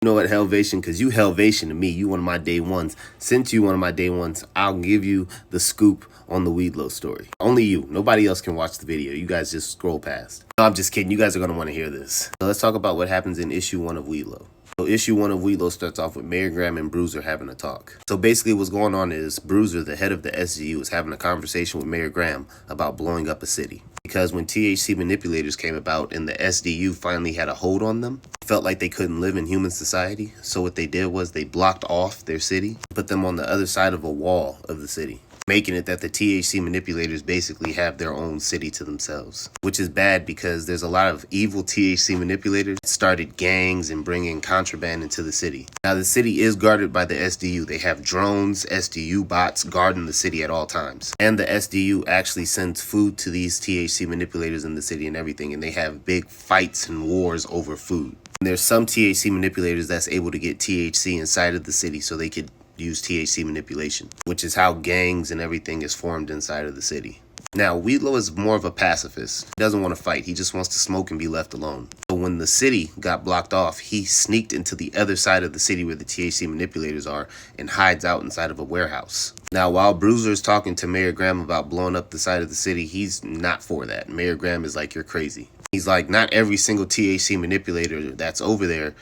You know what, Helvation, because you Helvation to me, you one of my day ones. Since you one of my day ones, I'll give you the scoop on the Weedlow story. Only you. Nobody else can watch the video. You guys just scroll past. No, I'm just kidding. You guys are going to want to hear this. So let's talk about what happens in issue 1 of Weedlow. So issue 1 of Weedlow starts off with Mayor Graham and Bruiser having a talk. So basically what's going on is Bruiser, the head of the SGU, is having a conversation with Mayor Graham about blowing up a city. Because when THC manipulators came about and the SDU finally had a hold on them, felt like they couldn't live in human society. So what they did was they blocked off their city, put them on the other side of a wall of the city, making it that the THC manipulators basically have their own city to themselves, which is bad because there's a lot of evil THC manipulators that started gangs and bringing contraband into the city. Now the city is guarded by the SDU. They have drones, SDU bots guarding the city at all times. And the SDU actually sends food to these THC manipulators in the city and everything, and they have big fights and wars over food. And there's some THC manipulators that's able to get THC inside of the city so they could use THC manipulation, which is how gangs and everything is formed inside of the city. Now, Weedlow is more of a pacifist. He doesn't want to fight. He just wants to smoke and be left alone. So when the city got blocked off, he sneaked into the other side of the city where the THC manipulators are and hides out inside of a warehouse. Now, while Bruiser is talking to Mayor Graham about blowing up the side of the city, he's not for that. Mayor Graham is like, you're crazy. He's like, not every single THC manipulator that's over there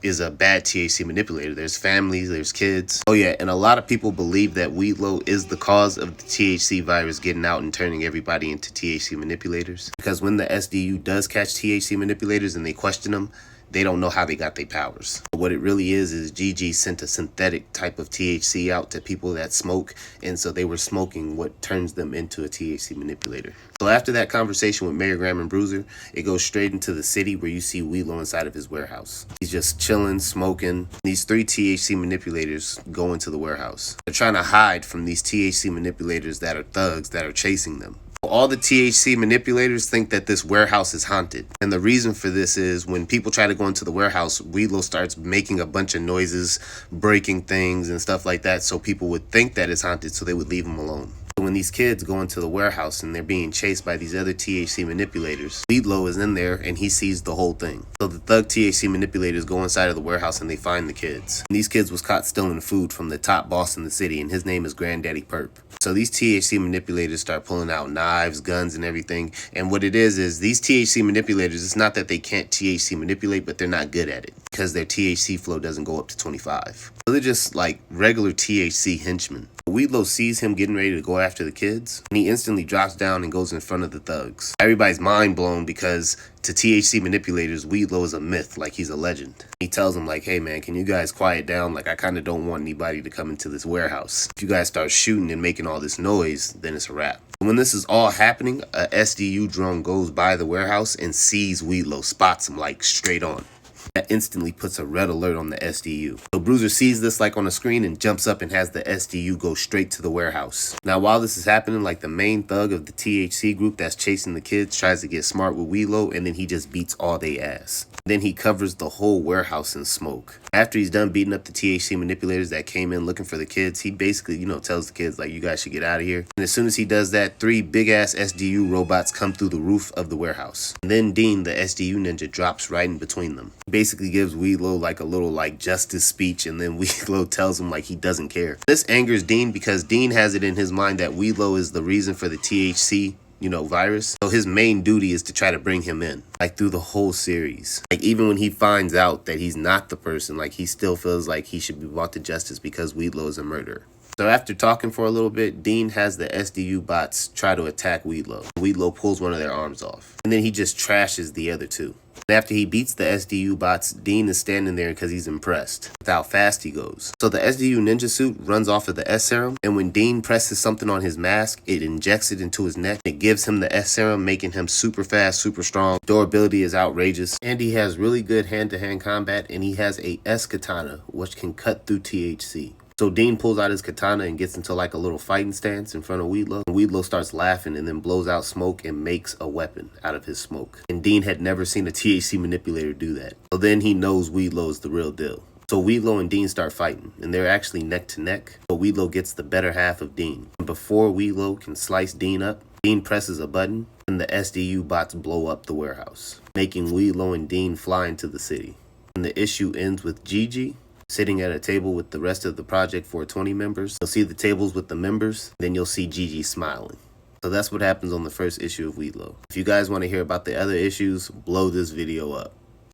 is a bad THC manipulator. There's families, there's kids. Oh yeah, and a lot of people believe that Weedlow is the cause of the THC virus getting out and turning everybody into THC manipulators. Because when the SDU does catch THC manipulators and they question them, they don't know how they got their powers. What it really is GG sent a synthetic type of THC out to people that smoke, and so they were smoking what turns them into a THC manipulator. So after that conversation with Mayor Graham and Bruiser, it goes straight into the city where you see Weedlow inside of his warehouse. He's just chilling, smoking. These 3 THC manipulators go into the warehouse. They're trying to hide from these THC manipulators that are thugs that are chasing them. All the THC manipulators think that this warehouse is haunted. And the reason for this is when people try to go into the warehouse, Weedlow starts making a bunch of noises, breaking things and stuff like that. So people would think that it's haunted, so they would leave him alone. When these kids go into the warehouse and they're being chased by these other THC manipulators, Weedlow is in there and he sees the whole thing. So the thug THC manipulators go inside of the warehouse and they find the kids. And these kids was caught stealing food from the top boss in the city, and his name is Granddaddy Perp. So these THC manipulators start pulling out knives, guns, and everything. And what it is these THC manipulators, it's not that they can't THC manipulate, but they're not good at it because their THC flow doesn't go up to 25. So they're just like regular THC henchmen. Weedlow sees him getting ready to go after the kids, and he instantly drops down and goes in front of the thugs. Everybody's mind blown because to THC manipulators, Weedlow is a myth, like he's a legend. He tells them like, hey man, can you guys quiet down? Like I kind of don't want anybody to come into this warehouse. If you guys start shooting and making all this noise, then it's a wrap. When this is all happening, a SDU drone goes by the warehouse and sees Weedlow, spots him like straight on. That instantly puts a red alert on the SDU. So Bruiser sees this like on the screen and jumps up and has the SDU go straight to the warehouse. Now while this is happening, like the main thug of the THC group that's chasing the kids tries to get smart with Weedlow, and then he just beats all they ass. Then he covers the whole warehouse in smoke. After he's done beating up the THC manipulators that came in looking for the kids, he basically, tells the kids like, you guys should get out of here. And as soon as he does that, 3 big ass SDU robots come through the roof of the warehouse. And then Dean, the SDU ninja, drops right in between them. Basically gives Weedlow like a little like justice speech, and then Weedlow tells him like he doesn't care. This angers Dean because Dean has it in his mind that Weedlow is the reason for the THC virus. So his main duty is to try to bring him in, like through the whole series. Like even when he finds out that he's not the person, like he still feels like he should be brought to justice because Weedlow is a murderer. So after talking for a little bit, Dean has the SDU bots try to attack Weedlow. Weedlow pulls one of their arms off, and then he just trashes the other 2. And after he beats the SDU bots, Dean is standing there because he's impressed with how fast he goes. So the SDU ninja suit runs off of the S serum, and when Dean presses something on his mask, it injects it into his neck. It gives him the S serum, making him super fast, super strong. Durability is outrageous, and he has really good hand-to-hand combat, and he has a S katana, which can cut through THC. So Dean pulls out his katana and gets into like a little fighting stance in front of Weedlow. And Weedlow starts laughing and then blows out smoke and makes a weapon out of his smoke. And Dean had never seen a THC manipulator do that. So then he knows Weedlow is the real deal. So Weedlow and Dean start fighting, and they're actually neck to neck, but Weedlow gets the better half of Dean. And before Weedlow can slice Dean up, Dean presses a button, and the SDU bots blow up the warehouse, making Weedlow and Dean fly into the city. When the issue ends with Gigi sitting at a table with the rest of the Project 420 members, you'll see the tables with the members, then you'll see Gigi smiling. So that's what happens on the first issue of Weedlow. If you guys want to hear about the other issues, blow this video up.